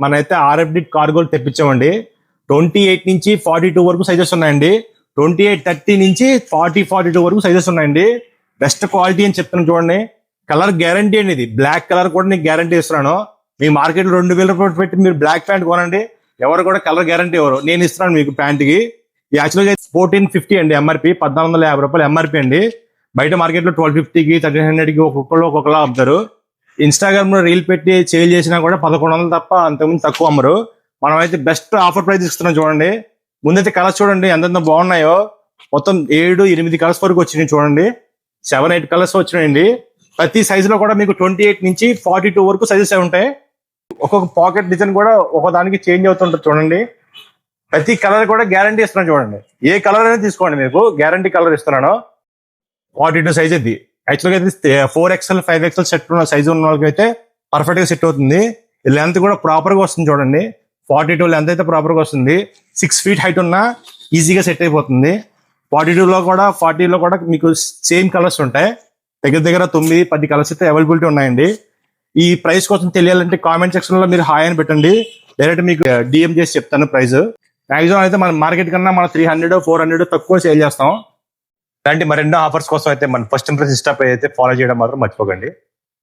మనైతే RFD కార్గోలు తెప్పించామండి. 28 నుంచి 42 వరకు sizes ఉన్నాయండి. 28, 30 నుంచి 40, 42 వరకు సైజెస్ ఉన్నాయండి. బెస్ట్ క్వాలిటీ అని చెప్తున్నాను చూడండి. కలర్ గ్యారంటీ అండి. ఇది బ్లాక్ కలర్ కూడా నేను గ్యారంటీ ఇస్తున్నాను. మీ మార్కెట్ లో 2000 రూపాయలు పెట్టి మీరు బ్లాక్ ప్యాంట్ కొనండి, ఎవరు కూడా కలర్ గ్యారంటీ ఎవరు, నేను ఇస్తున్నాను మీకు ప్యాంట్ కి. యాక్చువల్గా 1450 అండి ఎంఆర్పి, 1450 రూపాయలు ఎంఆర్పి అండి. బయట మార్కెట్ లో 1250కి 1300కి ఒక్కొక్కలా అమ్ముతారు. ఇన్స్టాగ్రామ్ లో రీల్ పెట్టి సేల్ చేసినా కూడా 1100 తప్ప అంతకుముందు తక్కువ అమ్మరు. మనం అయితే బెస్ట్ ఆఫర్ ప్రైస్ ఇస్తున్నాం చూడండి. ముందైతే కలర్స్ చూడండి ఎంత బాగున్నాయో. మొత్తం 7, 8 కలర్స్ వరకు వచ్చినాయి చూడండి. 7, 8 కలర్స్ వచ్చినాయండి. ప్రతి సైజ్ లో కూడా మీకు 28 నుంచి 42 వరకు సైజెస్ ఉంటాయి. ఒక్కొక్క పాకెట్ డిజైన్ కూడా ఒకదానికి చేంజ్ అవుతుంటుంది చూడండి. ప్రతి కలర్ కూడా గ్యారంటీ ఇస్తున్నాను చూడండి. ఏ కలర్ అనేది తీసుకోండి, మీకు గ్యారంటీ కలర్ ఇస్తున్నాను. 42 సైజ్ ఇది. యాక్చువల్గా అయితే 4XL, 5XL సెట్ ఉన్న సైజు ఉన్న వాళ్ళకి అయితే పర్ఫెక్ట్ గా సెట్ అవుతుంది. లెంత్ కూడా ప్రాపర్ గా వస్తుంది చూడండి. 42 లెంత్ అయితే ప్రాపర్ గా వస్తుంది. 6 feet హైట్ ఉన్నా ఈజీగా సెట్ అయిపోతుంది. 42 లో కూడా 40 లో కూడా మీకు సేమ్ కలర్స్ ఉంటాయి. దగ్గర 9, 10 కలర్స్ అయితే అవైలబిలిటీ ఉన్నాయండి. ఈ ప్రైస్ కోసం తెలియాలంటే కామెంట్ సెక్షన్ లో మీరు హాయ్ అని పెట్టండి. డైరెక్ట్ మీకు డిఎం చేసి చెప్తాను ప్రైస్. మాక్సిమం అయితే మన మార్కెట్ కన్నా మనం 300, 400 తక్కువ సేల్ చేస్తాం. అలాంటి మరెన్నో ఆఫర్స్ కోసం అయితే మన ఫస్ట్ ఇంప్రెస్ ఇన్స్టా పేజ్ అయితే ఫాలో చేయడం మాత్రం మర్చిపోకండి.